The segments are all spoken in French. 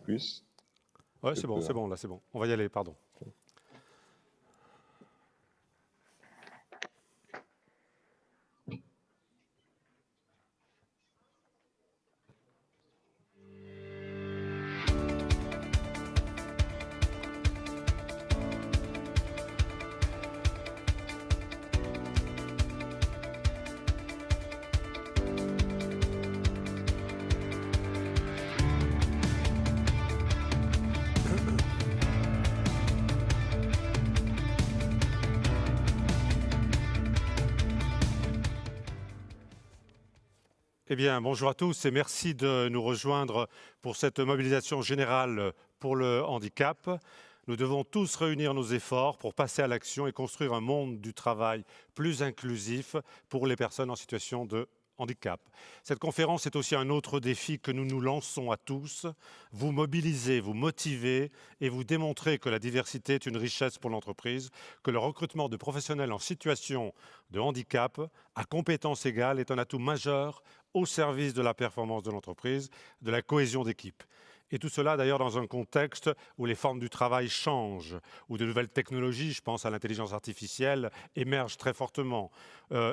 plus. Ouais, c'est bon, là, c'est bon. On va y aller, pardon. Eh bien, bonjour à tous et merci de nous rejoindre pour cette mobilisation générale pour le handicap. Nous devons tous réunir nos efforts pour passer à l'action et construire un monde du travail plus inclusif pour les personnes en situation de handicap. Cette conférence est aussi un autre défi que nous nous lançons à tous. Vous mobiliser, vous motiver et vous démontrer que la diversité est une richesse pour l'entreprise, que le recrutement de professionnels en situation de handicap à compétences égales est un atout majeur au service de la performance de l'entreprise, de la cohésion d'équipe. Et tout cela d'ailleurs dans un contexte où les formes du travail changent, où de nouvelles technologies, je pense à l'intelligence artificielle, émergent très fortement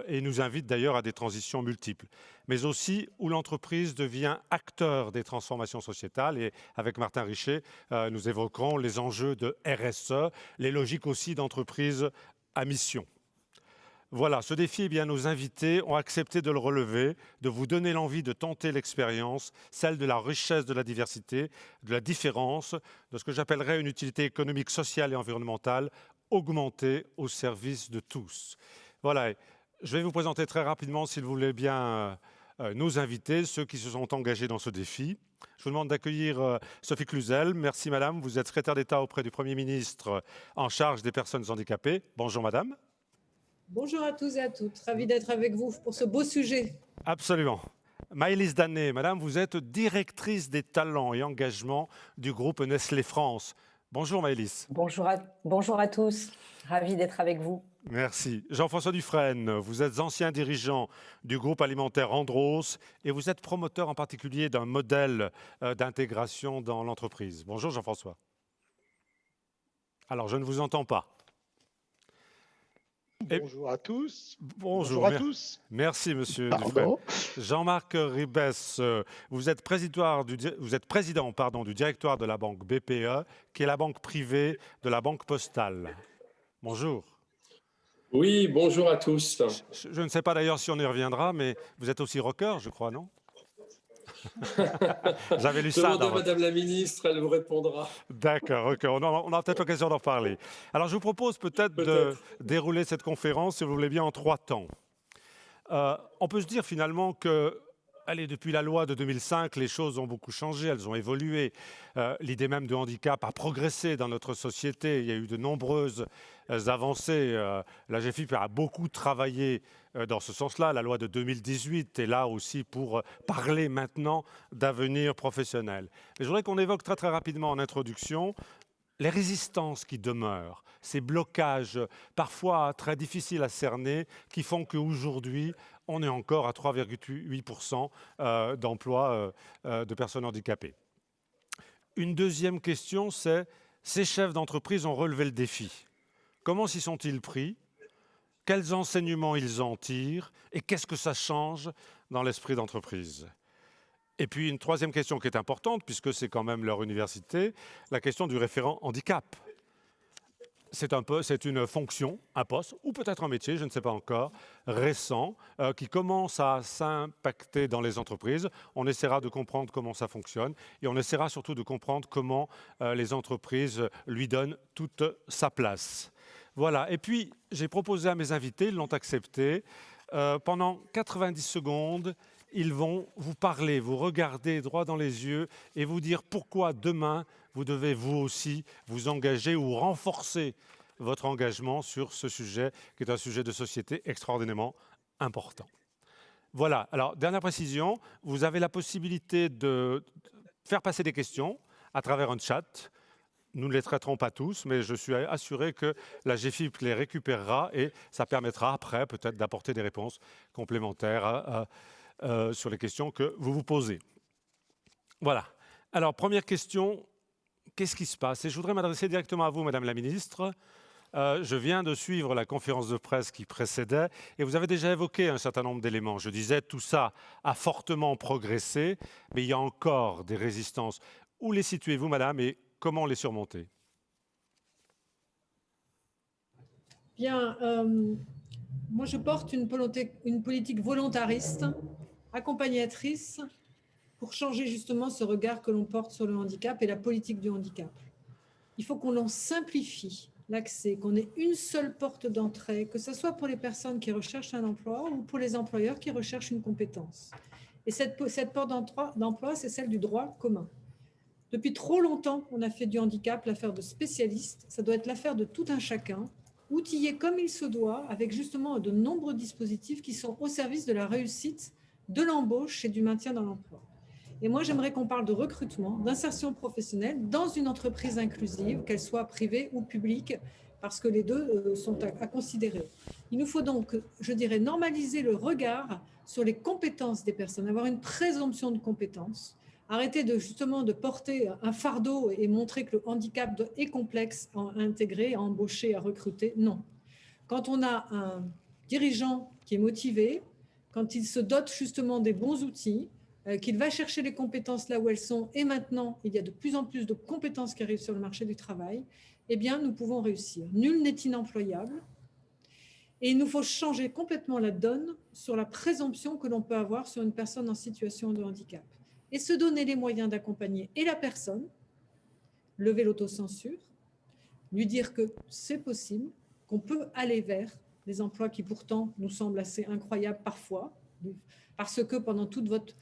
et nous invitent d'ailleurs à des transitions multiples. Mais aussi où l'entreprise devient acteur des transformations sociétales. Et avec Martin Richer, nous évoquerons les enjeux de RSE, les logiques aussi d'entreprise à mission. Voilà, ce défi, eh bien, nos invités ont accepté de le relever, de vous donner l'envie de tenter l'expérience, celle de la richesse de la diversité, de la différence, de ce que j'appellerais une utilité économique, sociale et environnementale augmentée au service de tous. Voilà, je vais vous présenter très rapidement, s'il vous plaît bien, nos invités, ceux qui se sont engagés dans ce défi. Je vous demande d'accueillir Sophie Cluzel. Merci madame, vous êtes secrétaire d'État auprès du Premier ministre en charge des personnes handicapées. Bonjour madame. Bonjour à tous et à toutes, ravi d'être avec vous pour ce beau sujet. Absolument. Maëlys Danet, madame, vous êtes directrice des talents et engagements du groupe Nestlé France. Bonjour Maëlys. Bonjour à tous, ravi d'être avec vous. Merci. Jean-François Dufresne, vous êtes ancien dirigeant du groupe alimentaire Andros et vous êtes promoteur en particulier d'un modèle d'intégration dans l'entreprise. Bonjour Jean-François. Alors, je ne vous entends pas. Bonjour à tous. Bonjour à tous. Merci, monsieur Dufresne. Jean-Marc Ribes, vous êtes président du directoire de la banque BPE, qui est la banque privée de la Banque Postale. Bonjour. Oui, bonjour à tous. Je ne sais pas d'ailleurs si on y reviendra, mais vous êtes aussi rocker, je crois, non? J'avais lu ça. Demandez à Madame la ministre, elle vous répondra. D'accord, ok. On aura peut-être l'occasion d'en parler. Alors, je vous propose peut-être de dérouler cette conférence, si vous voulez bien, en 3 temps. On peut se dire finalement que, depuis la loi de 2005, les choses ont beaucoup changé, elles ont évolué. L'idée même de handicap a progressé dans notre société. Il y a eu de nombreuses avancées. La GFIP a beaucoup travaillé dans ce sens-là. La loi de 2018 est là aussi pour parler maintenant d'avenir professionnel. Mais je voudrais qu'on évoque très très rapidement en introduction les résistances qui demeurent, ces blocages parfois très difficiles à cerner qui font qu'aujourd'hui, on est encore à 3,8% d'emploi de personnes handicapées. Une deuxième question, c'est ces chefs d'entreprise ont relevé le défi. Comment s'y sont-ils pris? Quels enseignements ils en tirent? Et qu'est-ce que ça change dans l'esprit d'entreprise? Et puis une troisième question qui est importante, puisque c'est quand même leur université, la question du référent handicap. C'est une fonction, un poste, ou peut-être un métier, je ne sais pas encore, récent, qui commence à s'impacter dans les entreprises. On essaiera de comprendre comment ça fonctionne et on essaiera surtout de comprendre comment les entreprises lui donnent toute sa place. Voilà, et puis j'ai proposé à mes invités, ils l'ont accepté. Pendant 90 secondes, ils vont vous parler, vous regarder droit dans les yeux et vous dire pourquoi demain, vous devez vous aussi vous engager ou renforcer votre engagement sur ce sujet qui est un sujet de société extraordinairement important. Voilà, alors dernière précision, vous avez la possibilité de faire passer des questions à travers un chat. Nous ne les traiterons pas tous, mais je suis assuré que la GFIP les récupérera et ça permettra après peut-être d'apporter des réponses complémentaires sur les questions que vous vous posez. Voilà. Alors, première question, qu'est-ce qui se passe? Et je voudrais m'adresser directement à vous, Madame la Ministre. Je viens de suivre la conférence de presse qui précédait et vous avez déjà évoqué un certain nombre d'éléments. Je disais, tout ça a fortement progressé, mais il y a encore des résistances. Où les situez-vous, Madame, et comment les surmonter? Bien, moi je porte une politique volontariste, accompagnatrice, pour changer justement ce regard que l'on porte sur le handicap et la politique du handicap. Il faut qu'on en simplifie l'accès, qu'on ait une seule porte d'entrée, que ce soit pour les personnes qui recherchent un emploi ou pour les employeurs qui recherchent une compétence. Et cette porte d'emploi, c'est celle du droit commun. Depuis trop longtemps, on a fait du handicap l'affaire de spécialistes. Ça doit être l'affaire de tout un chacun, outillé comme il se doit, avec justement de nombreux dispositifs qui sont au service de la réussite, de l'embauche et du maintien dans l'emploi. Et moi, j'aimerais qu'on parle de recrutement, d'insertion professionnelle dans une entreprise inclusive, qu'elle soit privée ou publique, parce que les deux sont à considérer. Il nous faut donc, je dirais, normaliser le regard sur les compétences des personnes, avoir une présomption de compétences, arrêter justement de porter un fardeau et montrer que le handicap est complexe à intégrer, à embaucher, à recruter. Non. Quand on a un dirigeant qui est motivé, quand il se dote justement des bons outils, qu'il va chercher les compétences là où elles sont, et maintenant, il y a de plus en plus de compétences qui arrivent sur le marché du travail, eh bien, nous pouvons réussir. Nul n'est inemployable. Et il nous faut changer complètement la donne sur la présomption que l'on peut avoir sur une personne en situation de handicap. Et se donner les moyens d'accompagner et la personne, lever l'autocensure, lui dire que c'est possible, qu'on peut aller vers des emplois qui pourtant nous semblent assez incroyables parfois, parce que pendant toute votre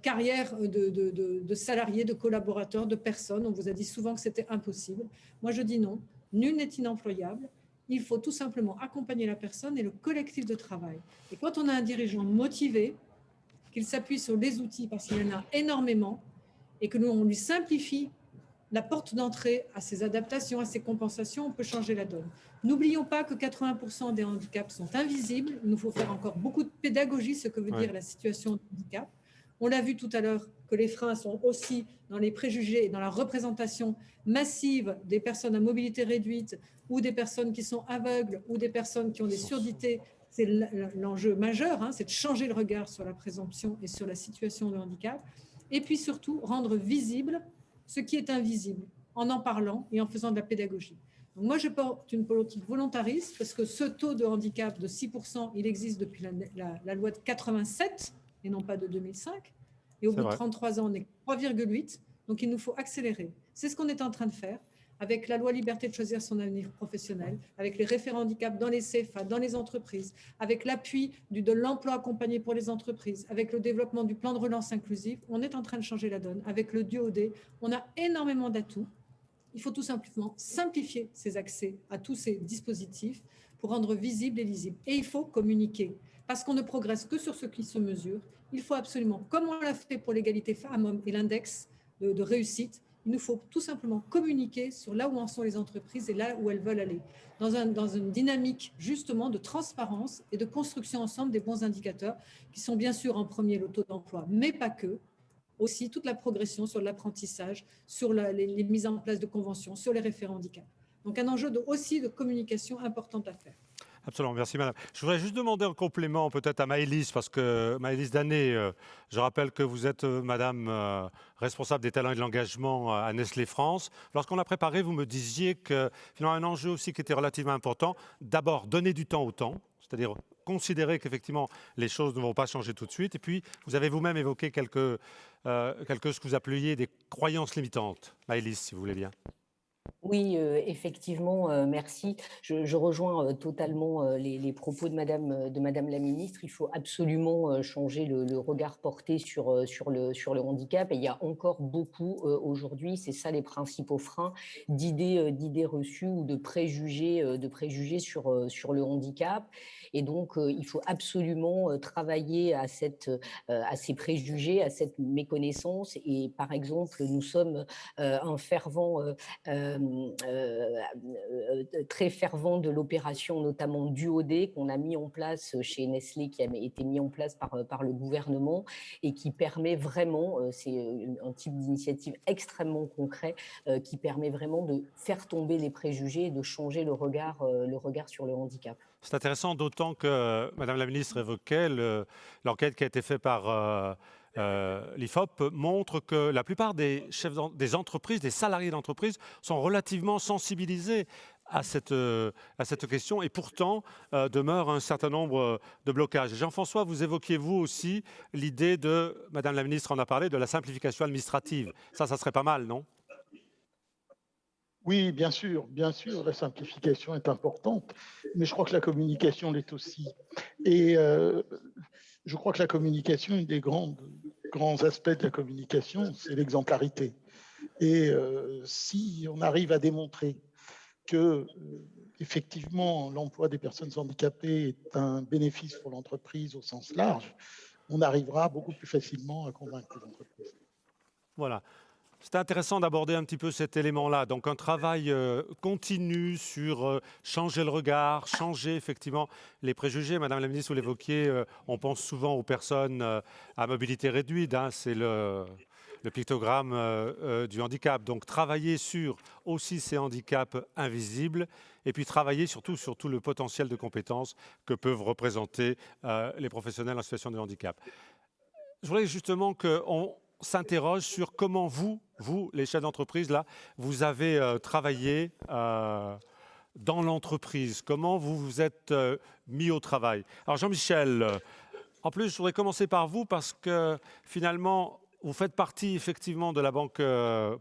carrière de salarié, de collaborateur, de personne, on vous a dit souvent que c'était impossible. Moi, je dis non, nul n'est inemployable. Il faut tout simplement accompagner la personne et le collectif de travail. Et quand on a un dirigeant motivé, qu'il s'appuie sur les outils, parce qu'il y en a énormément, et que nous, on lui simplifie la porte d'entrée à ces adaptations, à ces compensations, on peut changer la donne. N'oublions pas que 80% des handicaps sont invisibles. Il nous faut faire encore beaucoup de pédagogie, ce que veut dire la situation de handicap. On l'a vu tout à l'heure que les freins sont aussi dans les préjugés et dans la représentation massive des personnes à mobilité réduite ou des personnes qui sont aveugles ou des personnes qui ont des surdités. C'est l'enjeu majeur, c'est de changer le regard sur la présomption et sur la situation de handicap. Et puis surtout, rendre visible ce qui est invisible en parlant et en faisant de la pédagogie. Donc moi, je porte une politique volontariste parce que ce taux de handicap de 6%, il existe depuis la loi de 87 et non pas de 2005. Et au bout de 33 ans, on est 3,8. Donc il nous faut accélérer. C'est ce qu'on est en train de faire avec la loi liberté de choisir son avenir professionnel, avec les référents handicap dans les CFA, dans les entreprises, avec l'appui de l'emploi accompagné pour les entreprises, avec le développement du plan de relance inclusive. On est en train de changer la donne. Avec le DUOD, on a énormément d'atouts. Il faut tout simplement simplifier ces accès à tous ces dispositifs pour rendre visibles et lisibles. Et il faut communiquer, parce qu'on ne progresse que sur ce qui se mesure. Il faut absolument, comme on l'a fait pour l'égalité femmes-hommes et l'index de réussite, il nous faut tout simplement communiquer sur là où en sont les entreprises et là où elles veulent aller, dans une dynamique justement de transparence et de construction ensemble des bons indicateurs qui sont bien sûr en premier le taux d'emploi, mais pas que, aussi toute la progression sur l'apprentissage, sur les mises en place de conventions, sur les référents handicap. Donc un enjeu aussi de communication important à faire. Absolument, merci madame. Je voudrais juste demander un complément peut-être à Maëlys, parce que Maëlys Danet, je rappelle que vous êtes madame responsable des talents et de l'engagement à Nestlé France. Lorsqu'on a préparé, vous me disiez que finalement un enjeu aussi qui était relativement important, d'abord donner du temps au temps, c'est-à-dire considérer qu'effectivement les choses ne vont pas changer tout de suite. Et puis vous avez vous-même évoqué ce que vous appeliez des croyances limitantes. Maëlys, si vous voulez bien. Oui, effectivement, merci. Je rejoins totalement les propos de Madame la ministre. Il faut absolument changer le regard porté sur le handicap. Et il y a encore beaucoup aujourd'hui, c'est ça les principaux freins, d'idées reçues ou de préjugés sur le handicap. Et donc, il faut absolument travailler à ces préjugés, à cette méconnaissance. Et par exemple, nous sommes un fervent très fervent de l'opération, notamment DUOD, qu'on a mis en place chez Nestlé, qui a été mis en place par le gouvernement et qui permet vraiment, c'est un type d'initiative extrêmement concret, qui permet vraiment de faire tomber les préjugés et de changer le regard sur le handicap. C'est intéressant, d'autant que Madame la ministre évoquait l'enquête qui a été faite par l'IFOP montre que la plupart des des entreprises, des salariés d'entreprise sont relativement sensibilisés à cette question et pourtant demeure un certain nombre de blocages. Jean-François, vous évoquiez vous aussi l'idée de, Madame la ministre en a parlé, de la simplification administrative. Ça serait pas mal, non? Oui, bien sûr, la simplification est importante, mais je crois que la communication l'est aussi. Et je crois que la communication, une des grands aspects de la communication, c'est l'exemplarité. Et si on arrive à démontrer que, effectivement, l'emploi des personnes handicapées est un bénéfice pour l'entreprise au sens large, on arrivera beaucoup plus facilement à convaincre les entreprises. Voilà. C'est intéressant d'aborder un petit peu cet élément-là. Donc un travail continu sur changer le regard, changer effectivement les préjugés. Madame la ministre, vous l'évoquiez, on pense souvent aux personnes à mobilité réduite. Hein, c'est le pictogramme du handicap. Donc travailler sur aussi ces handicaps invisibles et puis travailler surtout sur tout le potentiel de compétences que peuvent représenter les professionnels en situation de handicap. Je voudrais justement qu'on s'interroge sur comment vous, les chefs d'entreprise, là, vous avez travaillé dans l'entreprise. Comment vous vous êtes mis au travail. Alors Jean-Michel, en plus, je voudrais commencer par vous parce que finalement, vous faites partie effectivement de la Banque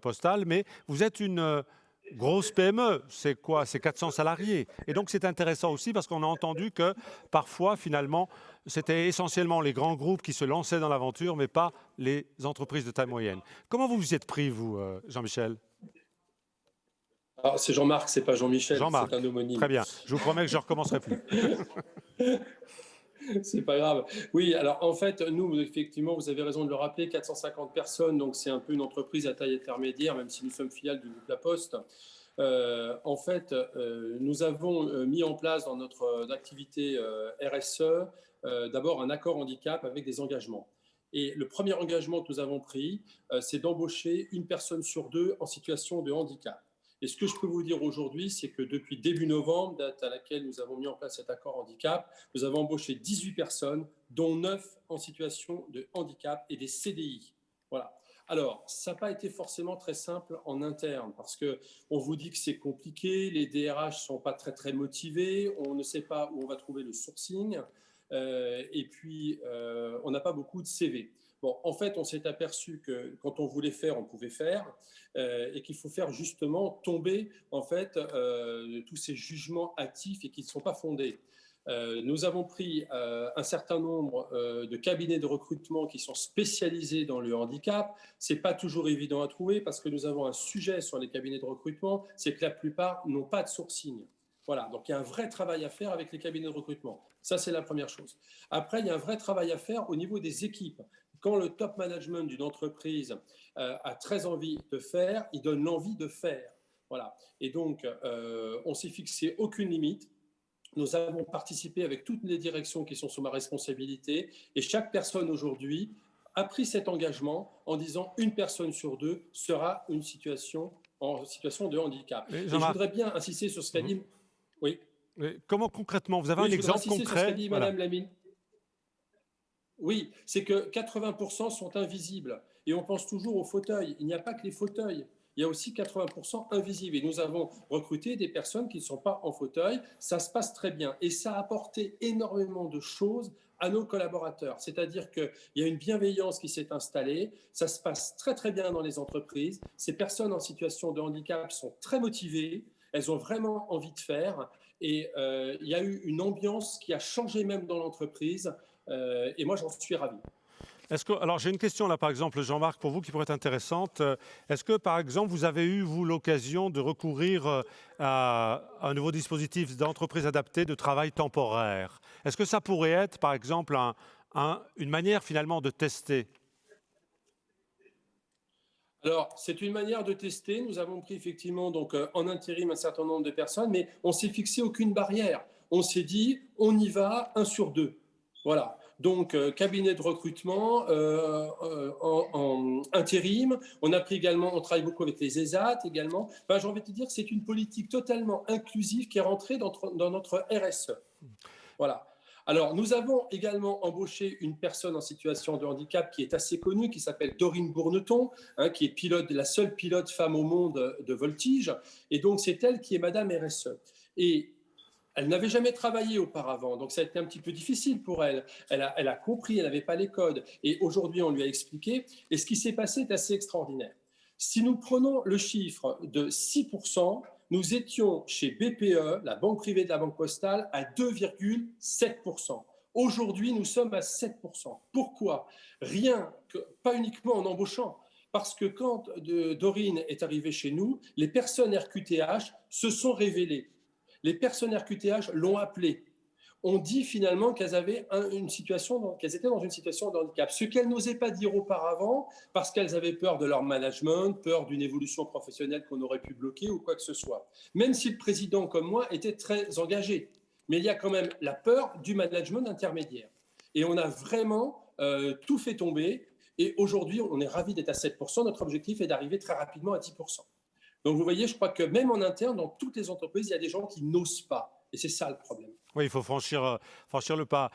Postale, mais vous êtes une grosse PME. C'est quoi? C'est 400 salariés. Et donc, c'est intéressant aussi parce qu'on a entendu que parfois, finalement, c'était essentiellement les grands groupes qui se lançaient dans l'aventure, mais pas les entreprises de taille moyenne. Comment vous vous y êtes pris, vous, Jean-Michel? Alors, c'est Jean-Marc, c'est pas Jean-Michel, Jean-Marc. c'est un homonyme. Très bien. Je vous promets que je ne recommencerai plus. C'est pas grave. Oui, alors en fait, nous, effectivement, vous avez raison de le rappeler, 450 personnes, donc c'est un peu une entreprise à taille intermédiaire, même si nous sommes filiales du groupe La Poste. En fait, nous avons mis en place dans notre activité RSE d'abord un accord handicap avec des engagements. Et le premier engagement que nous avons pris, c'est d'embaucher une personne sur deux en situation de handicap. Et ce que je peux vous dire aujourd'hui, c'est que depuis début novembre, date à laquelle nous avons mis en place cet accord handicap, nous avons embauché 18 personnes, dont 9 en situation de handicap et des CDI. Voilà. Alors, ça n'a pas été forcément très simple en interne parce qu'on vous dit que c'est compliqué, les DRH ne sont pas très motivés, on ne sait pas où on va trouver le sourcing et puis on n'a pas beaucoup de CV. Bon, en fait, on s'est aperçu que quand on voulait faire, on pouvait faire et qu'il faut faire justement tomber en fait tous ces jugements hâtifs et qui ne sont pas fondés. Nous avons pris un certain nombre de cabinets de recrutement qui sont spécialisés dans le handicap. Ce n'est pas toujours évident à trouver parce que nous avons un sujet sur les cabinets de recrutement, c'est que la plupart n'ont pas de sourcing. Voilà, donc il y a un vrai travail à faire avec les cabinets de recrutement. Ça, c'est la première chose. Après, il y a un vrai travail à faire au niveau des équipes. Quand le top management d'une entreprise a très envie de faire, il donne l'envie de faire. Voilà. Et donc, on s'est fixé aucune limite. Nous avons participé avec toutes les directions qui sont sous ma responsabilité. Et chaque personne aujourd'hui a pris cet engagement en disant une personne sur deux sera en situation de handicap. Et je voudrais bien insister sur ce qu'a dit... Oui. Mais comment concrètement? Vous avez un exemple concret? Sur ce qu'a dit Madame la ministre. Oui, c'est que 80% sont invisibles. Et on pense toujours aux fauteuils. Il n'y a pas que les fauteuils. Il y a aussi 80% invisibles. Et nous avons recruté des personnes qui ne sont pas en fauteuil. Ça se passe très bien. Et ça a apporté énormément de choses à nos collaborateurs. C'est-à-dire qu'il y a une bienveillance qui s'est installée. Ça se passe très bien dans les entreprises. Ces personnes en situation de handicap sont très motivées. Elles ont vraiment envie de faire. Et il y a eu une ambiance qui a changé même dans l'entreprise. Et moi, j'en suis ravi. Alors, j'ai une question là, par exemple, Jean-Marc, pour vous, qui pourrait être intéressante. Est-ce que, par exemple, vous avez eu, vous, l'occasion de recourir à un nouveau dispositif d'entreprise adaptée de travail temporaire? Est-ce que ça pourrait être, par exemple, une manière, finalement, de tester? Alors, c'est une manière de tester. Nous avons pris effectivement donc, en intérim un certain nombre de personnes, mais on ne s'est fixé aucune barrière. On s'est dit, on y va 1 sur 2. Voilà. Donc, cabinet de recrutement en intérim. On a pris également, on travaille beaucoup avec les ESAT également. Enfin, j'ai envie de te dire que c'est une politique totalement inclusive qui est rentrée dans notre RSE. Voilà. Alors, nous avons également embauché une personne en situation de handicap qui est assez connue, qui s'appelle Dorine Bourneton, qui est la seule pilote femme au monde de voltige. Et donc, c'est elle qui est Madame RSE. Et elle n'avait jamais travaillé auparavant, donc ça a été un petit peu difficile pour elle. Elle a compris, elle n'avait pas les codes. Et aujourd'hui, on lui a expliqué. Et ce qui s'est passé est assez extraordinaire. Si nous prenons le chiffre de 6%, nous étions chez BPE, la banque privée de la Banque Postale, à 2,7%. Aujourd'hui, nous sommes à 7%. Pourquoi? Pas uniquement en embauchant. Parce que quand Dorine est arrivée chez nous, les personnes RQTH se sont révélées. Les personnes RQTH l'ont appelée. On dit finalement qu'elles étaient dans une situation de handicap. Ce qu'elles n'osaient pas dire auparavant, parce qu'elles avaient peur de leur management, peur d'une évolution professionnelle qu'on aurait pu bloquer ou quoi que ce soit. Même si le président, comme moi, était très engagé. Mais il y a quand même la peur du management intermédiaire. Et on a vraiment tout fait tomber. Et aujourd'hui, on est ravis d'être à 7%. Notre objectif est d'arriver très rapidement à 10%. Donc vous voyez, je crois que même en interne, dans toutes les entreprises, il y a des gens qui n'osent pas. Et c'est ça le problème. Oui, il faut franchir le pas.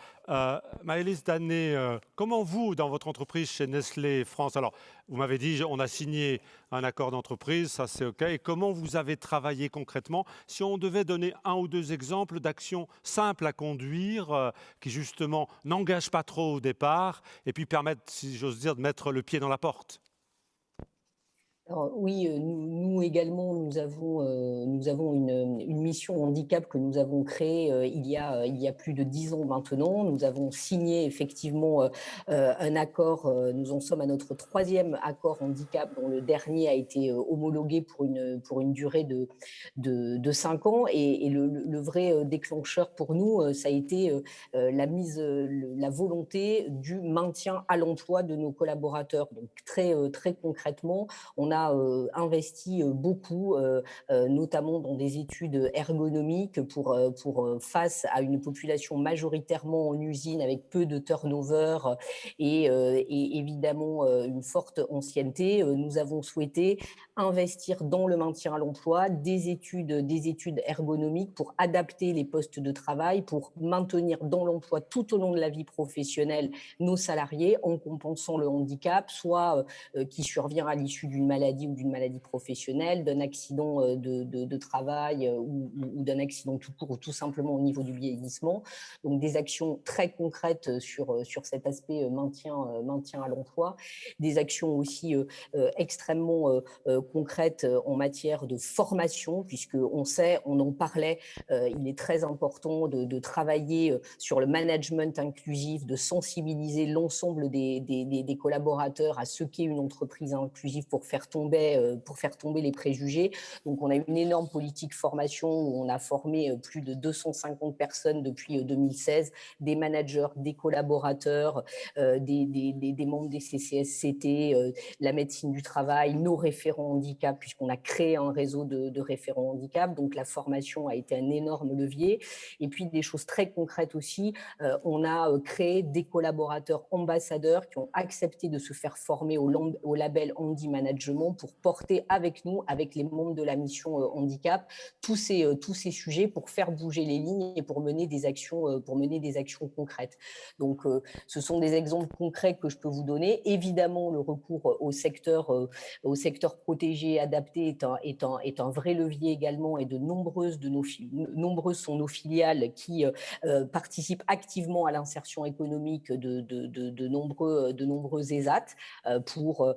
Maëlys Danné, comment vous, dans votre entreprise chez Nestlé France, alors vous m'avez dit on a signé un accord d'entreprise, ça c'est OK. Et comment vous avez travaillé concrètement? Si on devait donner 1 ou 2 exemples d'actions simples à conduire, qui justement n'engagent pas trop au départ, et puis permettent, si j'ose dire, de mettre le pied dans la porte. Alors, oui, nous également, nous avons une mission handicap que nous avons créée il y a plus de 10 ans maintenant. Nous avons signé effectivement un accord, nous en sommes à notre 3e accord handicap, dont le dernier a été homologué pour une durée de 5 ans. Et le vrai déclencheur pour nous, ça a été la volonté du maintien à l'emploi de nos collaborateurs. Donc très concrètement, on a investi beaucoup, notamment dans des études ergonomiques pour face à une population majoritairement en usine avec peu de turnover et évidemment une forte ancienneté. Nous avons souhaité investir dans le maintien à l'emploi, des études ergonomiques pour adapter les postes de travail, pour maintenir dans l'emploi tout au long de la vie professionnelle nos salariés en compensant le handicap, soit qui survient à l'issue d'une maladie ou d'une maladie professionnelle, d'un accident de travail ou d'un accident tout court ou tout simplement au niveau du vieillissement. Donc des actions très concrètes sur cet aspect maintien à l'emploi, des actions aussi extrêmement concrètes en matière de formation, puisqu'on sait, on en parlait, il est très important de travailler sur le management inclusif, de sensibiliser l'ensemble des collaborateurs à ce qu'est une entreprise inclusive pour faire tomber les préjugés. Donc, on a une énorme politique formation où on a formé plus de 250 personnes depuis 2016, des managers, des collaborateurs, des membres des CCSCT, la médecine du travail, nos référents handicap, puisqu'on a créé un réseau de référents handicap. Donc, la formation a été un énorme levier. Et puis, des choses très concrètes aussi, on a créé des collaborateurs ambassadeurs qui ont accepté de se faire former au label Handi Management pour porter avec nous, avec les membres de la mission handicap, tous ces sujets pour faire bouger les lignes et pour mener des actions concrètes. Donc, ce sont des exemples concrets que je peux vous donner. Évidemment, le recours au secteur protégé et adapté est un vrai levier également, et nombreuses sont nos filiales qui participent activement à l'insertion économique de nombreux ESAT pour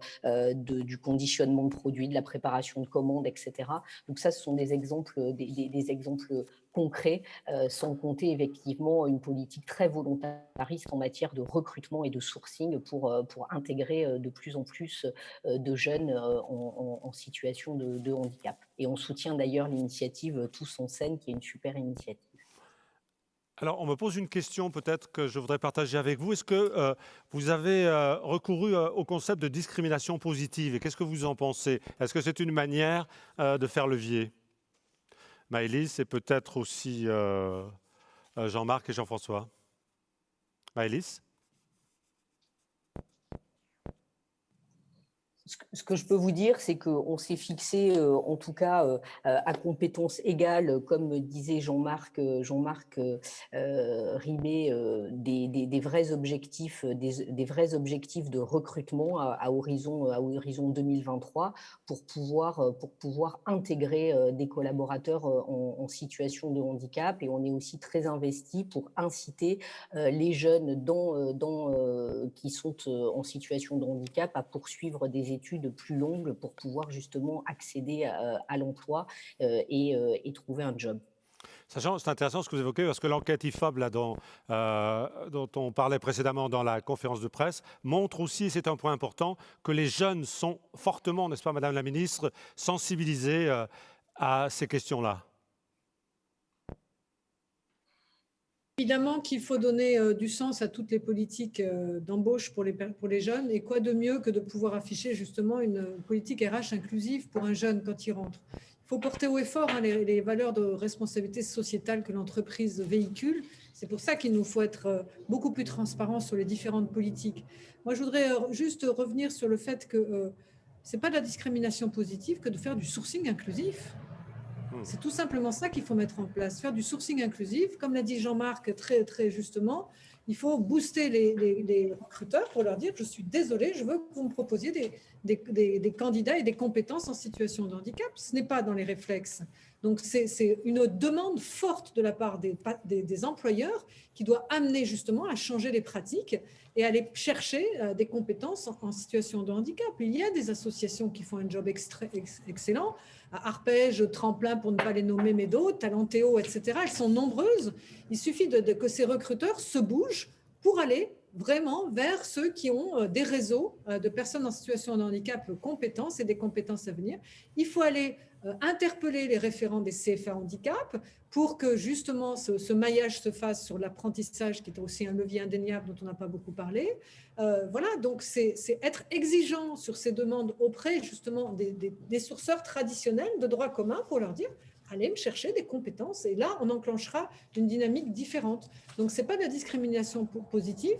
du conditionnement de produits, de la préparation de commandes, etc. Donc ça, ce sont des exemples concrets, sans compter effectivement une politique très volontariste en matière de recrutement et de sourcing pour intégrer de plus en plus de jeunes en situation de handicap. Et on soutient d'ailleurs l'initiative Tous en scène, qui est une super initiative. Alors, on me pose une question peut-être que je voudrais partager avec vous. Est-ce que vous avez recouru au concept de discrimination positive et qu'est-ce que vous en pensez? Est-ce que c'est une manière de faire levier? Maëlys et peut-être aussi Jean-Marc et Jean-François. Maëlys? Ce que je peux vous dire, c'est qu'on s'est fixé, en tout cas, à compétences égales, comme disait Jean-Marc Rimet, des vrais objectifs, des vrais objectifs de recrutement à horizon 2023 pour pouvoir intégrer des collaborateurs en situation de handicap. Et on est aussi très investi pour inciter les jeunes qui sont en situation de handicap à poursuivre des études plus longues pour pouvoir justement accéder à l'emploi et trouver un job. Sachant, c'est intéressant ce que vous évoquez, parce que l'enquête IFOP dont on parlait précédemment dans la conférence de presse montre aussi, et c'est un point important, que les jeunes sont fortement, n'est-ce pas, Madame la Ministre, sensibilisés à ces questions-là. Évidemment qu'il faut donner du sens à toutes les politiques d'embauche pour les jeunes. Et quoi de mieux que de pouvoir afficher justement une politique RH inclusive pour un jeune quand il rentre. Il faut porter haut et fort les valeurs de responsabilité sociétale que l'entreprise véhicule. C'est pour ça qu'il nous faut être beaucoup plus transparent sur les différentes politiques. Moi, je voudrais juste revenir sur le fait que ce n'est pas de la discrimination positive que de faire du sourcing inclusif. C'est tout simplement ça qu'il faut mettre en place, faire du sourcing inclusif. Comme l'a dit Jean-Marc très, très justement, il faut booster les recruteurs pour leur dire « je suis désolé, je veux que vous me proposiez des candidats et des compétences en situation de handicap ». Ce n'est pas dans les réflexes. Donc, c'est une demande forte de la part des employeurs qui doit amener justement à changer les pratiques et aller chercher des compétences en situation de handicap. Il y a des associations qui font un job excellent, Arpège, Tremplin pour ne pas les nommer, mais d'autres, Talentéo, etc. Elles sont nombreuses. Il suffit que ces recruteurs se bougent pour aller vraiment vers ceux qui ont des réseaux de personnes en situation de handicap compétences et des compétences à venir. Il faut aller interpeller les référents des CFA handicap pour que justement ce maillage se fasse sur l'apprentissage, qui est aussi un levier indéniable dont on n'a pas beaucoup parlé. Voilà, donc c'est être exigeant sur ces demandes auprès justement des sourceurs traditionnels de droit commun pour leur dire allez me chercher des compétences et là on enclenchera une dynamique différente. Donc c'est pas de la discrimination positive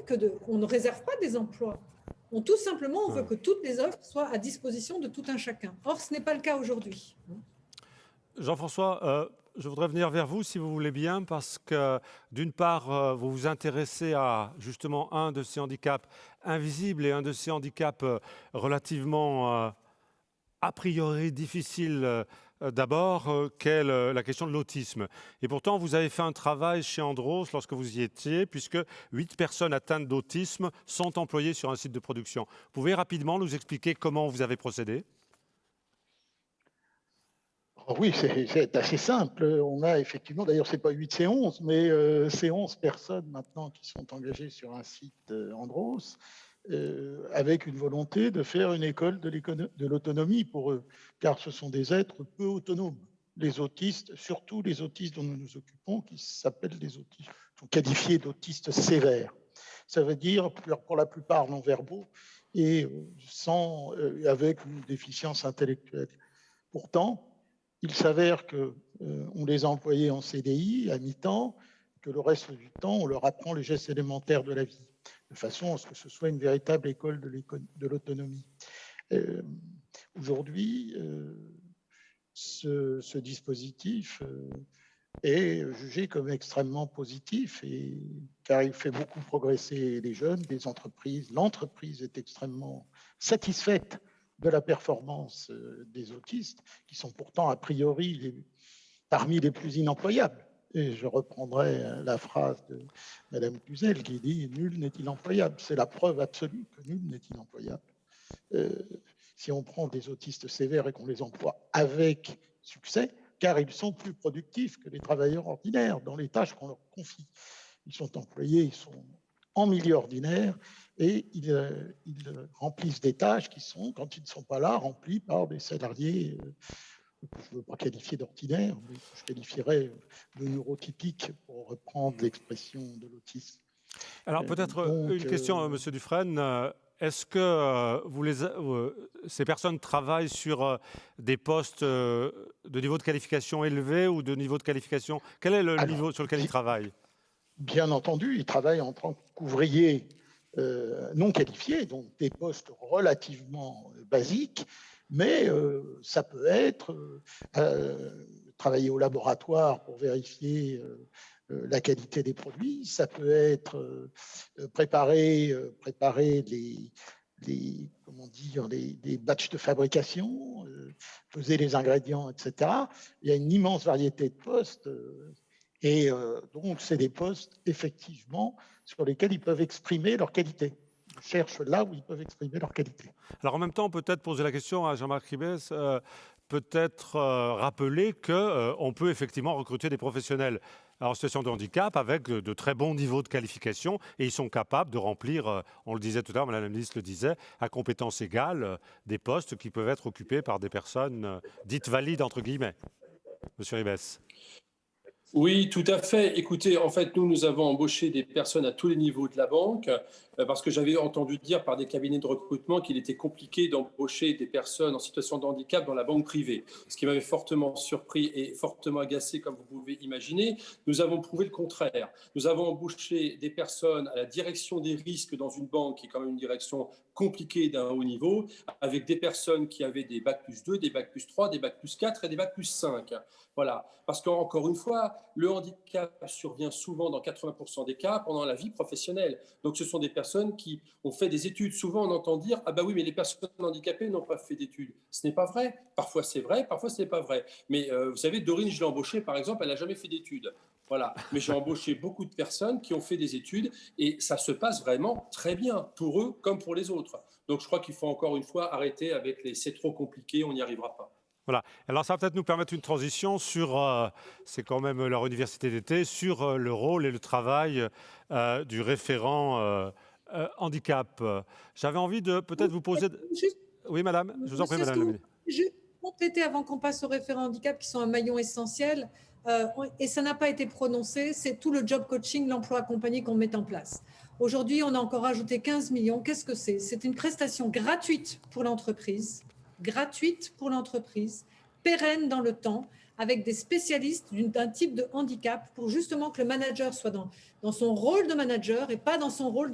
on ne réserve pas des emplois. Tout simplement, on veut que toutes les offres soient à disposition de tout un chacun. Or, ce n'est pas le cas aujourd'hui. Jean-François, je voudrais venir vers vous, si vous voulez bien, parce que d'une part, vous vous intéressez à justement un de ces handicaps invisibles et un de ces handicaps relativement a priori difficiles d'abord, qu'est la question de l'autisme. Et pourtant, vous avez fait un travail chez Andros lorsque vous y étiez, puisque 8 personnes atteintes d'autisme sont employées sur un site de production. Vous pouvez rapidement nous expliquer comment vous avez procédé ? Oui, c'est assez simple. On a effectivement, d'ailleurs, ce n'est pas 8, c'est 11, mais c'est 11 personnes maintenant qui sont engagées sur un site Andros, avec une volonté de faire une école de l'autonomie pour eux, car ce sont des êtres peu autonomes. Les autistes, surtout les autistes dont nous nous occupons, qui s'appellent des autistes, sont qualifiés d'autistes sévères. Ça veut dire, pour la plupart, non-verbaux et avec une déficience intellectuelle. Pourtant, il s'avère qu'on les a employés en CDI à mi-temps, que le reste du temps, on leur apprend les gestes élémentaires de la vie, de façon à ce que ce soit une véritable école de l'autonomie. Aujourd'hui, ce dispositif est jugé comme extrêmement positif, car il fait beaucoup progresser les jeunes, les entreprises. L'entreprise est extrêmement satisfaite de la performance des autistes, qui sont pourtant a priori parmi les plus inemployables. Et je reprendrai la phrase de Mme Cluzel qui dit « Nul n'est inemployable ». C'est la preuve absolue que nul n'est inemployable. Si on prend des autistes sévères et qu'on les emploie avec succès, car ils sont plus productifs que les travailleurs ordinaires dans les tâches qu'on leur confie. Ils sont employés, ils sont en milieu ordinaire et ils remplissent des tâches qui sont, quand ils ne sont pas là, remplies par des salariés je ne veux pas qualifier d'ordinaire, mais que je qualifierais de neurotypique, pour reprendre l'expression de l'autisme. Alors peut-être une question, Monsieur Dufresne. Est-ce que ces personnes travaillent sur des postes de niveau de qualification élevé ou de niveau de qualification? Quel est le niveau sur lequel ils travaillent? Bien entendu, ils travaillent en tant qu'ouvriers non qualifiés, donc des postes relativement basiques, mais ça peut être travailler au laboratoire pour vérifier la qualité des produits, ça peut être préparer comment dire, les batchs de fabrication, peser les ingrédients, etc. Il y a une immense variété de postes et donc c'est des postes effectivement sur lesquels ils peuvent exprimer leur qualité. Ils cherchent là où ils peuvent exprimer leur qualité. Alors en même temps, peut-être poser la question à Jean-Marc Ribes, peut-être rappeler qu'on peut effectivement recruter des professionnels en situation de handicap avec de très bons niveaux de qualification et ils sont capables de remplir, on le disait tout à l'heure, Madame la ministre le disait, à compétences égales, des postes qui peuvent être occupés par des personnes dites valides, entre guillemets. Monsieur Ribes. Oui, tout à fait. Écoutez, en fait, nous avons embauché des personnes à tous les niveaux de la banque parce que j'avais entendu dire par des cabinets de recrutement qu'il était compliqué d'embaucher des personnes en situation de handicap dans la banque privée, ce qui m'avait fortement surpris et fortement agacé, comme vous pouvez imaginer. Nous avons prouvé le contraire. Nous avons embauché des personnes à la direction des risques dans une banque qui est quand même une direction compliquée d'un haut niveau, avec des personnes qui avaient des bacs plus 2, des bacs plus 3, des bacs plus 4 et des bacs plus 5. Voilà, parce qu'encore une fois, le handicap survient souvent dans 80% des cas pendant la vie professionnelle. Donc ce sont des personnes qui ont fait des études. Souvent on entend dire « Ah bah oui, mais les personnes handicapées n'ont pas fait d'études ». Ce n'est pas vrai. Parfois c'est vrai, parfois ce n'est pas vrai. Mais vous savez, Dorine, je l'ai embauchée par exemple, elle n'a jamais fait d'études. Voilà. Mais j'ai embauché beaucoup de personnes qui ont fait des études et ça se passe vraiment très bien pour eux comme pour les autres. Donc je crois qu'il faut encore une fois arrêter avec les « c'est trop compliqué, on n'y arrivera pas ». Voilà. Alors ça va peut-être nous permettre une transition sur, c'est quand même leur université d'été, sur le rôle et le travail du référent handicap. J'avais envie de peut-être vous poser... Oui, madame, je vous en prie, madame la ministre. Je vais compléter avant qu'on passe aux référents handicap qui sont un maillon essentiel. Et ça n'a pas été prononcé, c'est tout le job coaching, l'emploi accompagné qu'on met en place. Aujourd'hui, on a encore ajouté 15 millions. Qu'est-ce que c'est? C'est une prestation gratuite pour l'entreprise, pérenne dans le temps, avec des spécialistes d'un type de handicap pour justement que le manager soit dans son rôle de manager et pas dans son rôle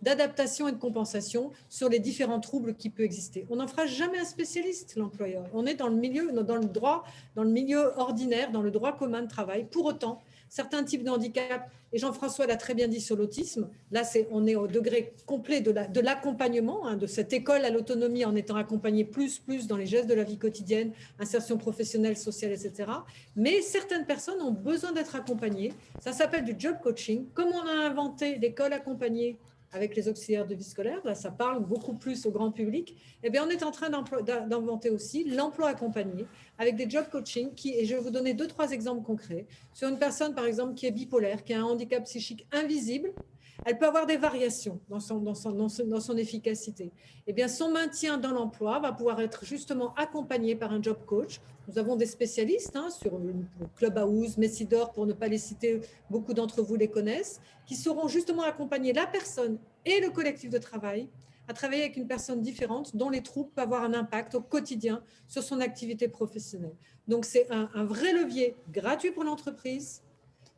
d'adaptation et de compensation sur les différents troubles qui peuvent exister. On n'en fera jamais un spécialiste, l'employeur. On est dans le milieu ordinaire, dans le droit commun de travail. Pour autant, certains types de handicap, et Jean-François l'a très bien dit sur l'autisme, là on est au degré complet de l'accompagnement, de cette école à l'autonomie en étant accompagné plus dans les gestes de la vie quotidienne, insertion professionnelle, sociale, etc. Mais certaines personnes ont besoin d'être accompagnées. Ça s'appelle du job coaching. Comme on a inventé l'école accompagnée avec les auxiliaires de vie scolaire, là, ça parle beaucoup plus au grand public, eh bien, on est en train d'inventer aussi l'emploi accompagné avec des job coaching et je vais vous donner 2-3 exemples concrets. Sur une personne, par exemple, qui est bipolaire, qui a un handicap psychique invisible, elle peut avoir des variations dans son efficacité. Eh bien, son maintien dans l'emploi va pouvoir être justement accompagné par un job coach. Nous avons des spécialistes sur le Clubhouse, Messidor, pour ne pas les citer, beaucoup d'entre vous les connaissent, qui sauront justement accompagner la personne et le collectif de travail à travailler avec une personne différente dont les troubles peuvent avoir un impact au quotidien sur son activité professionnelle. Donc, c'est un vrai levier gratuit pour l'entreprise,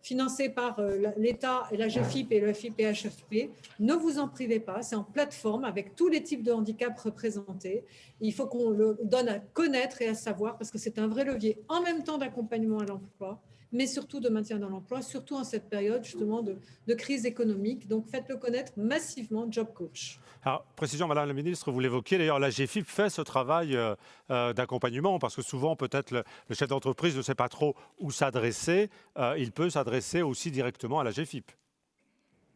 financé par l'État et la GFIP et le FIPHFP. Ne vous en privez pas, c'est en plateforme avec tous les types de handicaps représentés. Il faut qu'on le donne à connaître et à savoir parce que c'est un vrai levier en même temps d'accompagnement à l'emploi, mais surtout de maintien dans l'emploi, surtout en cette période justement de crise économique. Donc faites-le connaître massivement, Job Coach. Alors, précision, Madame la Ministre, vous l'évoquiez, d'ailleurs, la GFIP fait ce travail d'accompagnement parce que souvent, peut-être, le chef d'entreprise ne sait pas trop où s'adresser. Il peut s'adresser aussi directement à la GFIP.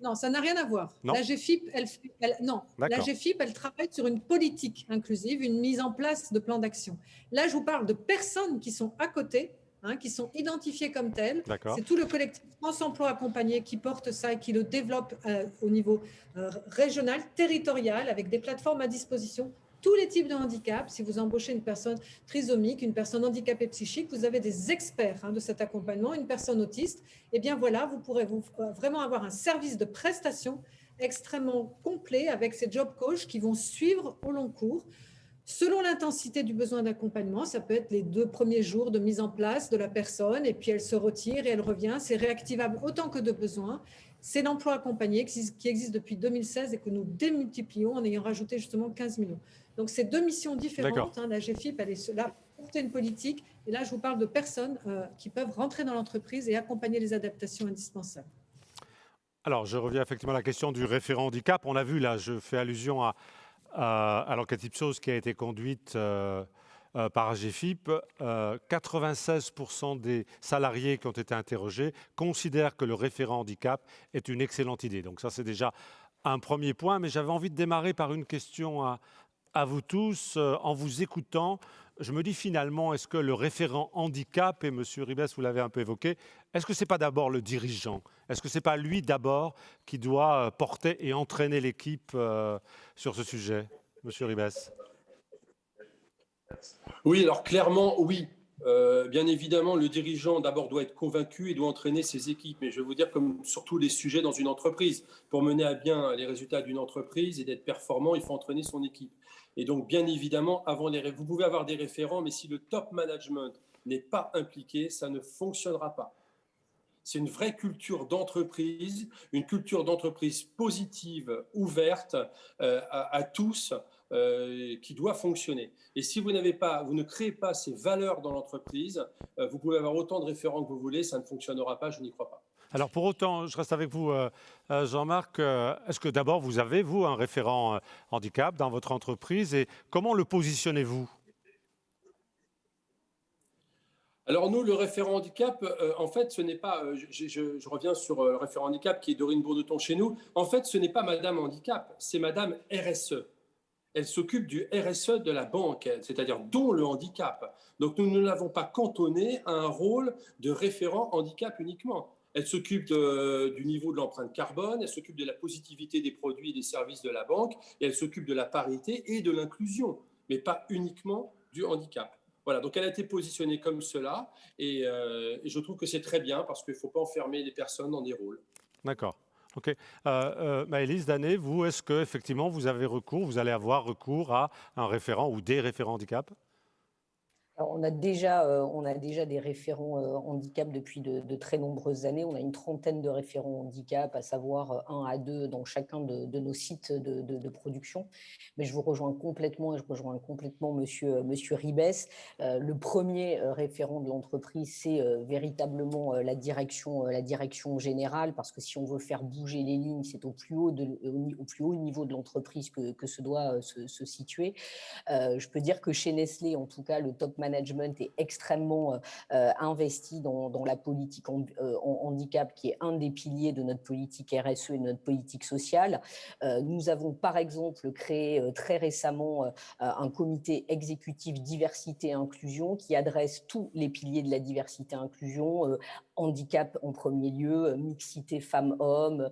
Non, ça n'a rien à voir. Non. La GFIP, la GFIP, elle travaille sur une politique inclusive, une mise en place de plans d'action. Là, je vous parle de personnes qui sont à côté, qui sont identifiées comme telles. C'est tout le collectif France Emploi Accompagné qui porte ça et qui le développe au niveau régional, territorial, avec des plateformes à disposition tous les types de handicap. Si vous embauchez une personne trisomique, une personne handicapée psychique, vous avez des experts de cet accompagnement, une personne autiste, et bien voilà, vous pourrez vraiment avoir un service de prestation extrêmement complet avec ces job coachs qui vont suivre au long cours. Selon l'intensité du besoin d'accompagnement, ça peut être les 2 premiers jours de mise en place de la personne, et puis elle se retire et elle revient. C'est réactivable autant que de besoin. C'est l'emploi accompagné qui existe depuis 2016 et que nous démultiplions en ayant rajouté justement 15 millions. Donc, c'est 2 missions différentes. La GFIP, elle est là pour porter une politique. Et là, je vous parle de personnes qui peuvent rentrer dans l'entreprise et accompagner les adaptations indispensables. Alors, je reviens effectivement à la question du référent handicap. On a vu là, je fais allusion à l'enquête Ipsos qui a été conduite par AGFIP. 96% des salariés qui ont été interrogés considèrent que le référent handicap est une excellente idée. Donc ça, c'est déjà un premier point. Mais j'avais envie de démarrer par une question à vous tous. En vous écoutant, je me dis finalement, est-ce que le référent handicap, et M. Ribes, vous l'avez un peu évoqué, est-ce que ce n'est pas d'abord le dirigeant? Est-ce que ce n'est pas lui d'abord qui doit porter et entraîner l'équipe sur ce sujet, M. Ribes? Oui, alors clairement, oui. Bien évidemment, le dirigeant d'abord doit être convaincu et doit entraîner ses équipes. Mais je vais vous dire, comme sur tous les sujets dans une entreprise, pour mener à bien les résultats d'une entreprise et d'être performant, il faut entraîner son équipe. Et donc, bien évidemment, vous pouvez avoir des référents, mais si le top management n'est pas impliqué, ça ne fonctionnera pas. C'est une vraie culture d'entreprise, une culture d'entreprise positive, ouverte à tous, qui doit fonctionner. Et si vous ne créez pas ces valeurs dans l'entreprise, vous pouvez avoir autant de référents que vous voulez, ça ne fonctionnera pas, je n'y crois pas. Alors pour autant, je reste avec vous, Jean-Marc. Est-ce que d'abord vous avez, vous, un référent handicap dans votre entreprise et comment le positionnez-vous? Alors nous, le référent handicap, en fait, ce n'est pas, je reviens sur le référent handicap qui est Dorine Bourdeton chez nous, en fait, ce n'est pas Madame Handicap, c'est Madame RSE. Elle s'occupe du RSE de la banque, c'est-à-dire dont le handicap. Donc nous ne l'avons pas cantonné à un rôle de référent handicap uniquement. Elle s'occupe du niveau de l'empreinte carbone, elle s'occupe de la positivité des produits et des services de la banque, et elle s'occupe de la parité et de l'inclusion, mais pas uniquement du handicap. Voilà, donc elle a été positionnée comme cela, et je trouve que c'est très bien parce qu'il ne faut pas enfermer les personnes dans des rôles. D'accord. OK. Maëlys Danet, vous, est-ce qu'effectivement vous allez avoir recours à un référent ou des référents handicap? Alors, on a déjà des référents handicap depuis de très nombreuses années. On a une trentaine de référents handicap, à savoir 1 à 2 dans chacun de nos sites de production. Mais je vous rejoins complètement et je rejoins complètement Monsieur Ribes. Le premier référent de l'entreprise, c'est véritablement la direction générale, parce que si on veut faire bouger les lignes, c'est au plus haut niveau de l'entreprise que ce doit se situer. Je peux dire que chez Nestlé, en tout cas, le top management est extrêmement investi dans la politique handicap, qui est un des piliers de notre politique RSE et de notre politique sociale. Nous avons par exemple créé très récemment un comité exécutif diversité et inclusion qui adresse tous les piliers de la diversité et inclusion, handicap en premier lieu, mixité femmes-hommes,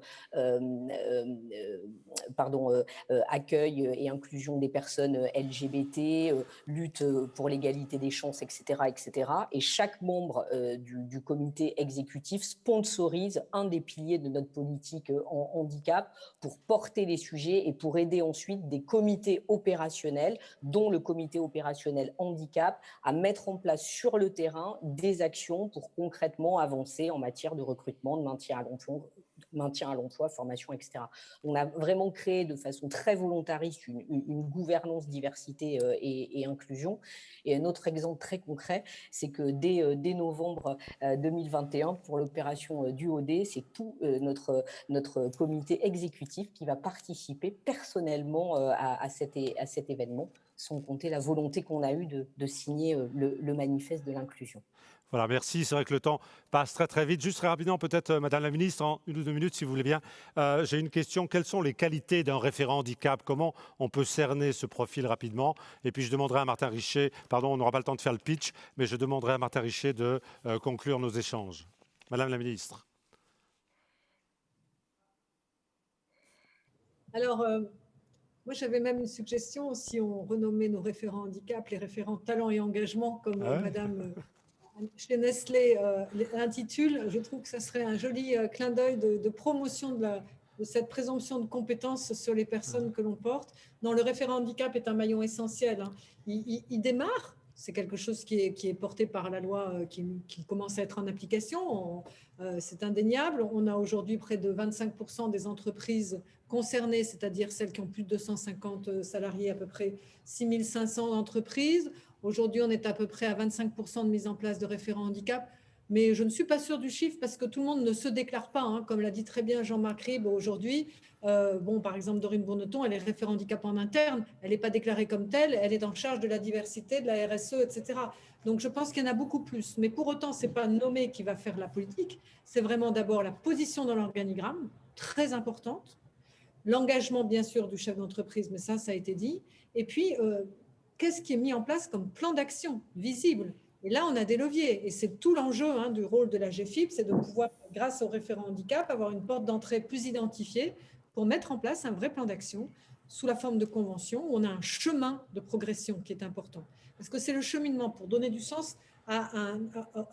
accueil et inclusion des personnes LGBT, lutte pour l'égalité des chances, etc., etc. Et chaque membre du comité exécutif sponsorise un des piliers de notre politique en handicap pour porter les sujets et pour aider ensuite des comités opérationnels, dont le comité opérationnel handicap, à mettre en place sur le terrain des actions pour concrètement avancer en matière de recrutement, de maintien à l'emploi, formation, etc. On a vraiment créé de façon très volontariste une gouvernance diversité et inclusion. Et un autre exemple très concret, c'est que dès novembre 2021, pour l'opération du OD, c'est tout notre comité exécutif qui va participer personnellement à cet événement, sans compter la volonté qu'on a eue de signer le manifeste de l'inclusion. Voilà, merci. C'est vrai que le temps passe très très vite. Juste très rapidement, peut-être, Madame la Ministre, en 1 ou 2 minutes, si vous voulez bien. J'ai une question. Quelles sont les qualités d'un référent handicap? Comment on peut cerner ce profil rapidement? Et puis, je demanderai à Martin Richer, pardon, on n'aura pas le temps de faire le pitch, mais je demanderai à Martin Richer de conclure nos échanges. Madame la Ministre. Alors, Moi, j'avais même une suggestion, si on renommait nos référents handicap les référents talent et engagement, comme Madame chez Nestlé l'intitule. Je trouve que ça serait un joli clin d'œil de promotion de cette présomption de compétences sur les personnes que l'on porte. Non, le référent handicap est un maillon essentiel. Hein. Il démarre, c'est quelque chose qui est porté par la loi qui commence à être en application. C'est indéniable. On a aujourd'hui près de 25% des entreprises concernées, c'est-à-dire celles qui ont plus de 250 salariés, à peu près 6500 entreprises. Aujourd'hui, on est à peu près à 25% de mise en place de référents handicap. Mais je ne suis pas sûre du chiffre parce que tout le monde ne se déclare pas. Hein. Comme l'a dit très bien Jean-Marc Ribes aujourd'hui, par exemple, Dorine Bourneton, elle est référent handicap en interne. Elle n'est pas déclarée comme telle. Elle est en charge de la diversité, de la RSE, etc. Donc, je pense qu'il y en a beaucoup plus. Mais pour autant, ce n'est pas nommé qui va faire la politique. C'est vraiment d'abord la position dans l'organigramme, très importante. L'engagement, bien sûr, du chef d'entreprise, mais ça a été dit. Et puis, qu'est-ce qui est mis en place comme plan d'action visible? Et là, on a des leviers. Et c'est tout l'enjeu du rôle de la GFIP, c'est de pouvoir, grâce au référent handicap, avoir une porte d'entrée plus identifiée pour mettre en place un vrai plan d'action sous la forme de convention, où on a un chemin de progression qui est important. Parce que c'est le cheminement pour donner du sens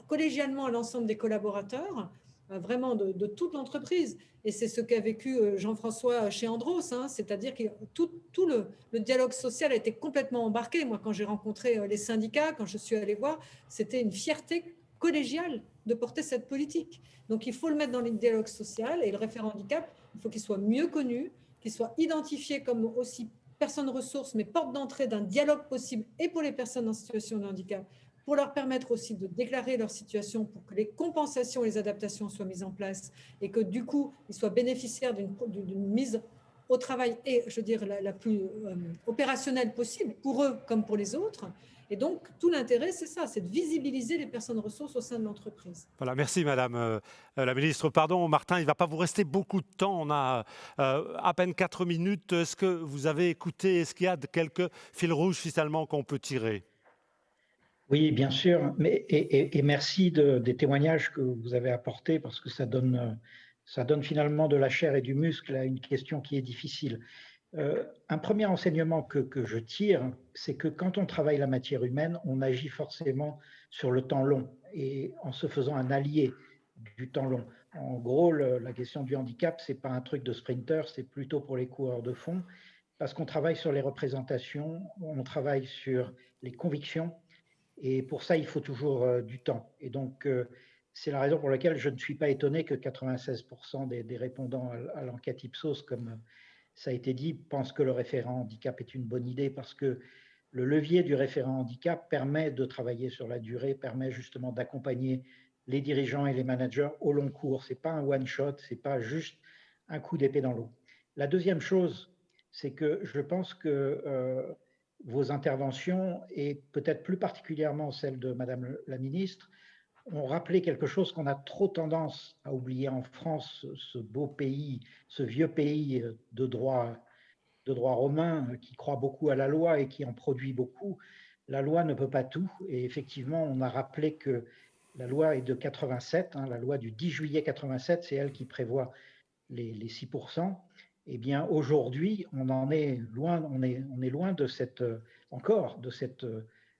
collégialement à l'ensemble des collaborateurs, vraiment de toute l'entreprise. Et c'est ce qu'a vécu Jean-François chez Andros, hein, c'est-à-dire que tout le dialogue social a été complètement embarqué. Moi, quand j'ai rencontré les syndicats, quand je suis allée voir, c'était une fierté collégiale de porter cette politique. Donc, il faut le mettre dans le dialogue social et le référent handicap, il faut qu'il soit mieux connu, qu'il soit identifié comme aussi personne ressource, mais porte d'entrée d'un dialogue possible et pour les personnes en situation de handicap, pour leur permettre aussi de déclarer leur situation, pour que les compensations et les adaptations soient mises en place et que du coup, ils soient bénéficiaires d'une mise au travail et, je veux dire, la plus opérationnelle possible pour eux comme pour les autres. Et donc, tout l'intérêt, c'est ça, c'est de visibiliser les personnes ressources au sein de l'entreprise. Voilà, merci Madame la Ministre. Pardon Martin, il ne va pas vous rester beaucoup de temps. On a à peine 4 minutes. Est-ce que vous avez écouté, est-ce qu'il y a quelques fils rouges finalement qu'on peut tirer? Oui, bien sûr, et merci des témoignages que vous avez apportés parce que ça donne finalement de la chair et du muscle à une question qui est difficile. Un premier enseignement que je tire, c'est que quand on travaille la matière humaine, on agit forcément sur le temps long et en se faisant un allié du temps long. En gros, la question du handicap, ce n'est pas un truc de sprinter, c'est plutôt pour les coureurs de fond parce qu'on travaille sur les représentations, on travaille sur les convictions. Et pour ça, il faut toujours du temps. Et donc, c'est la raison pour laquelle je ne suis pas étonné que 96% des répondants à l'enquête Ipsos, comme ça a été dit, pensent que le référent handicap est une bonne idée parce que le levier du référent handicap permet de travailler sur la durée, permet justement d'accompagner les dirigeants et les managers au long cours. Ce n'est pas un one-shot, ce n'est pas juste un coup d'épée dans l'eau. La deuxième chose, c'est que je pense que vos interventions, et peut-être plus particulièrement celle de Madame la Ministre, ont rappelé quelque chose qu'on a trop tendance à oublier en France, ce beau pays, ce vieux pays de droit romain qui croit beaucoup à la loi et qui en produit beaucoup. La loi ne peut pas tout. Et effectivement, on a rappelé que la loi est de 87, la loi du 10 juillet 87, c'est elle qui prévoit les 6%. Eh bien, aujourd'hui, on est loin de cet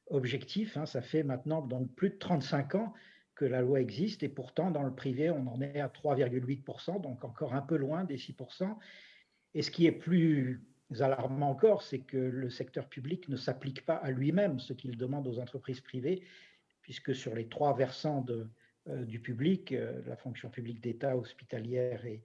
objectif. Ça fait maintenant donc plus de 35 ans que la loi existe et pourtant, dans le privé, on en est à 3,8%, donc encore un peu loin des 6%. Et ce qui est plus alarmant encore, c'est que le secteur public ne s'applique pas à lui-même ce qu'il demande aux entreprises privées, puisque sur les 3 versants du public, la fonction publique d'État, hospitalière et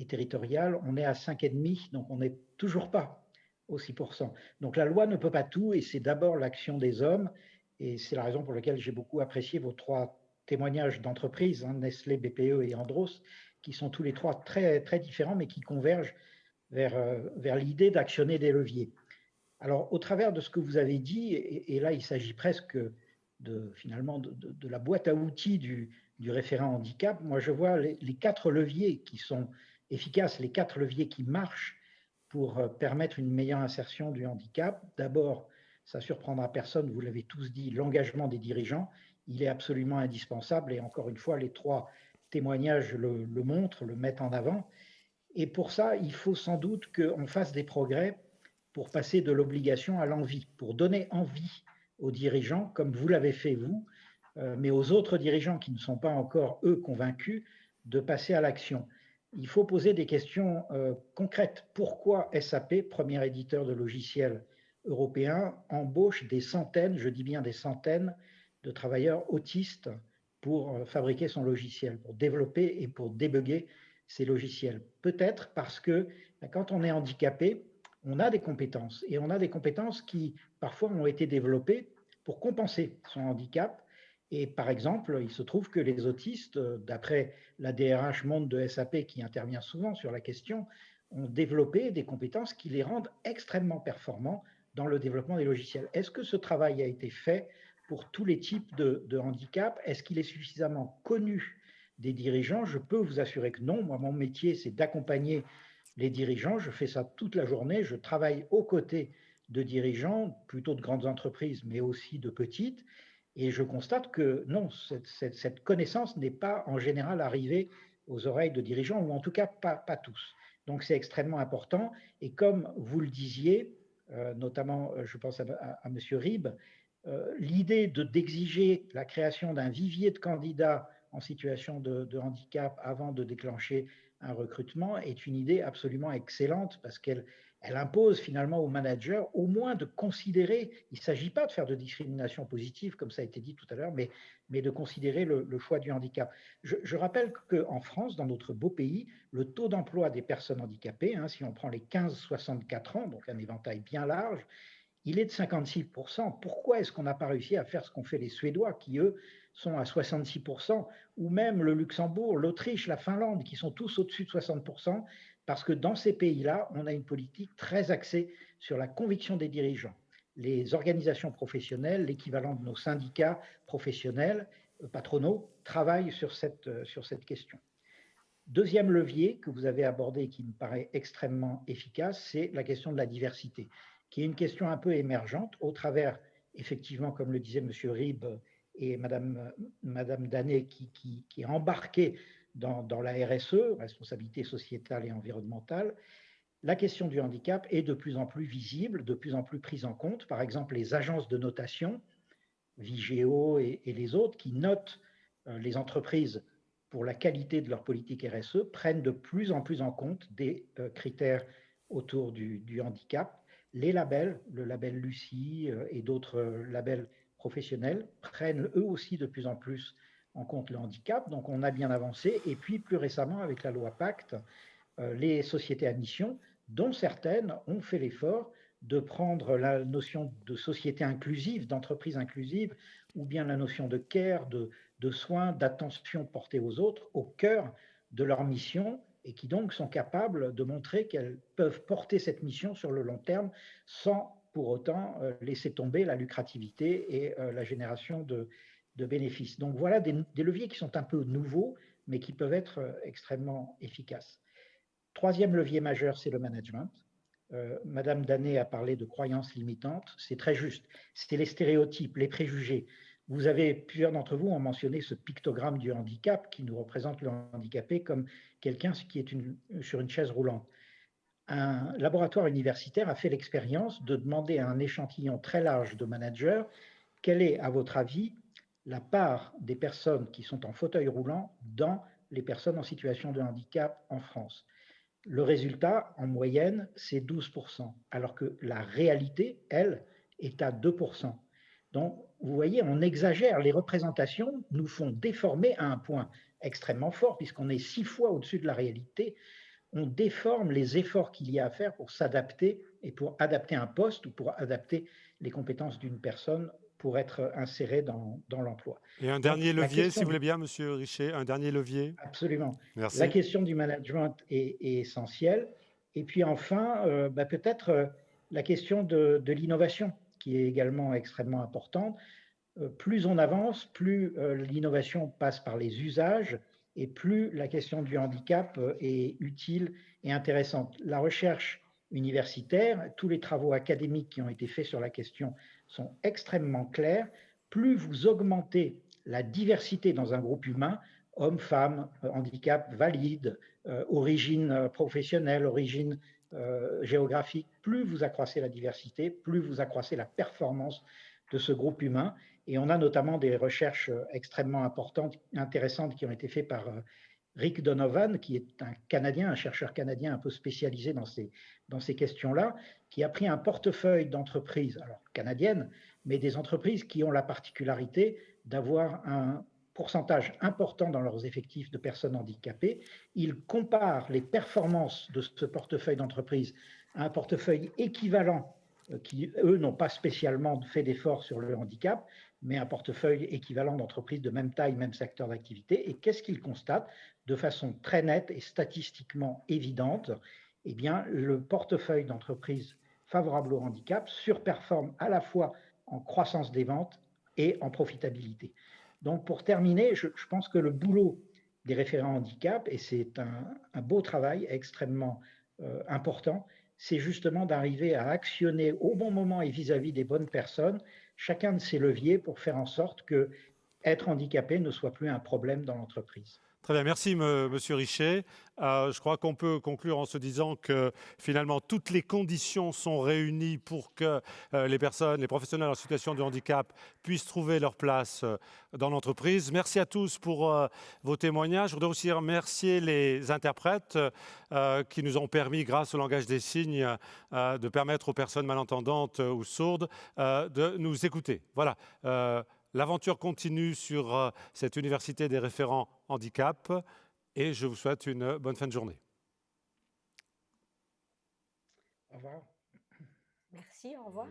territoriale, on est à 5,5, donc on n'est toujours pas aux 6%. Donc la loi ne peut pas tout et c'est d'abord l'action des hommes et c'est la raison pour laquelle j'ai beaucoup apprécié vos 3 témoignages d'entreprises, Nestlé, BPE et Andros, qui sont tous les 3 très, très différents mais qui convergent vers l'idée d'actionner des leviers. Alors au travers de ce que vous avez dit, et là il s'agit presque finalement de la boîte à outils du référent handicap, moi je vois les 4 leviers qui sont efficaces, les 4 leviers qui marchent pour permettre une meilleure insertion du handicap. D'abord, ça surprendra personne, vous l'avez tous dit, l'engagement des dirigeants, il est absolument indispensable et encore une fois, les 3 témoignages le montrent, le mettent en avant. Et pour ça, il faut sans doute qu'on fasse des progrès pour passer de l'obligation à l'envie, pour donner envie aux dirigeants, comme vous l'avez fait vous, mais aux autres dirigeants qui ne sont pas encore, eux, convaincus, de passer à l'action. Il faut poser des questions concrètes. Pourquoi SAP, premier éditeur de logiciels européen, embauche des centaines, je dis bien des centaines, de travailleurs autistes pour fabriquer son logiciel, pour développer et pour débugger ses logiciels? Peut-être parce que quand on est handicapé, on a des compétences, et on a des compétences qui parfois ont été développées pour compenser son handicap. Et par exemple, il se trouve que les autistes, d'après la DRH Monde de SAP qui intervient souvent sur la question, ont développé des compétences qui les rendent extrêmement performants dans le développement des logiciels. Est-ce que ce travail a été fait pour tous les types de handicap? Est-ce qu'il est suffisamment connu des dirigeants? Je peux vous assurer que non. Moi, mon métier, c'est d'accompagner les dirigeants. Je fais ça toute la journée. Je travaille aux côtés de dirigeants, plutôt de grandes entreprises, mais aussi de petites. Et je constate que non, cette connaissance n'est pas en général arrivée aux oreilles de dirigeants, ou en tout cas pas tous. Donc c'est extrêmement important. Et comme vous le disiez, notamment je pense à M. Rib, l'idée d'exiger la création d'un vivier de candidats en situation de handicap avant de déclencher un recrutement est une idée absolument excellente, parce qu'elle impose finalement aux managers au moins de considérer, il ne s'agit pas de faire de discrimination positive comme ça a été dit tout à l'heure, mais de considérer le choix du handicap. Je rappelle qu'en France, dans notre beau pays, le taux d'emploi des personnes handicapées, si on prend les 15-64 ans, donc un éventail bien large, il est de 56%. Pourquoi est-ce qu'on n'a pas réussi à faire ce qu'ont fait les Suédois, qui eux sont à 66%, ou même le Luxembourg, l'Autriche, la Finlande, qui sont tous au-dessus de 60%, parce que dans ces pays-là, on a une politique très axée sur la conviction des dirigeants. Les organisations professionnelles, l'équivalent de nos syndicats professionnels, patronaux, travaillent sur cette question. Deuxième levier que vous avez abordé et qui me paraît extrêmement efficace, c'est la question de la diversité, qui est une question un peu émergente au travers, effectivement, comme le disait M. Rib et Mme Danet, qui est embarquée dans la RSE, responsabilité sociétale et environnementale. La question du handicap est de plus en plus visible, de plus en plus prise en compte. Par exemple, les agences de notation, Vigeo et les autres, qui notent les entreprises pour la qualité de leur politique RSE, prennent de plus en compte des critères autour du handicap. Les labels, le label Lucie et d'autres labels professionnels, prennent eux aussi de plus en plus en compte le handicap. Donc on a bien avancé. Et puis plus récemment, avec la loi Pacte, les sociétés à mission, dont certaines ont fait l'effort de prendre la notion de société inclusive, d'entreprise inclusive, ou bien la notion de care, de soins, d'attention portée aux autres, au cœur de leur mission, et qui donc sont capables de montrer qu'elles peuvent porter cette mission sur le long terme sans pour autant laisser tomber la lucrativité et la génération de bénéfices. Donc voilà des leviers qui sont un peu nouveaux, mais qui peuvent être extrêmement efficaces. Troisième levier majeur, c'est le management. Madame Danet a parlé de croyances limitantes, c'est très juste. C'est les stéréotypes, les préjugés. Plusieurs d'entre vous ont mentionné ce pictogramme du handicap qui nous représente le handicapé comme quelqu'un qui est sur une chaise roulante. Un laboratoire universitaire a fait l'expérience de demander à un échantillon très large de managers quelle est, à votre avis, la part des personnes qui sont en fauteuil roulant dans les personnes en situation de handicap en France. Le résultat, en moyenne, c'est 12%, alors que la réalité, elle, est à 2%. Donc, vous voyez, on exagère. Les représentations nous font déformer à un point extrêmement fort, puisqu'on est 6 fois au-dessus de la réalité. On déforme les efforts qu'il y a à faire pour s'adapter et pour adapter un poste ou pour adapter les compétences d'une personne pour être insérée dans l'emploi. Et un dernier levier, si vous voulez bien, Monsieur Richer, un dernier levier. Absolument. Merci. La question du management est essentielle. Et puis enfin, peut-être la question de l'innovation, qui est également extrêmement importante. Plus on avance, plus l'innovation passe par les usages et plus la question du handicap est utile et intéressante. La recherche universitaire, tous les travaux académiques qui ont été faits sur la question sont extrêmement clairs. Plus vous augmentez la diversité dans un groupe humain, hommes, femmes, handicap, valides, origine professionnelle, origine géographique, plus vous accroissez la diversité, plus vous accroissez la performance de ce groupe humain. Et on a notamment des recherches extrêmement importantes, intéressantes, qui ont été faites par Rick Donovan, qui est un Canadien, un chercheur canadien un peu spécialisé dans ces questions-là, qui a pris un portefeuille d'entreprises, alors canadiennes, mais des entreprises qui ont la particularité d'avoir un pourcentage important dans leurs effectifs de personnes handicapées. Il compare les performances de ce portefeuille d'entreprise à un portefeuille équivalent qui, eux, n'ont pas spécialement fait d'efforts sur le handicap, mais un portefeuille équivalent d'entreprises de même taille, même secteur d'activité. Et qu'est-ce qu'il constate de façon très nette et statistiquement évidente? Eh bien, le portefeuille d'entreprises favorable au handicap surperforme à la fois en croissance des ventes et en profitabilité. Donc, pour terminer, je pense que le boulot des référents handicap, et c'est un beau travail extrêmement important, c'est justement d'arriver à actionner au bon moment et vis-à-vis des bonnes personnes chacun de ces leviers pour faire en sorte que être handicapé ne soit plus un problème dans l'entreprise. Très bien, merci Monsieur Richet. Je crois qu'on peut conclure en se disant que finalement toutes les conditions sont réunies pour que les professionnels en situation de handicap puissent trouver leur place dans l'entreprise. Merci à tous pour vos témoignages. Je voudrais aussi remercier les interprètes qui nous ont permis, grâce au langage des signes, de permettre aux personnes malentendantes ou sourdes de nous écouter. Voilà. L'aventure continue sur cette université des référents handicap et je vous souhaite une bonne fin de journée. Au revoir. Merci, au revoir.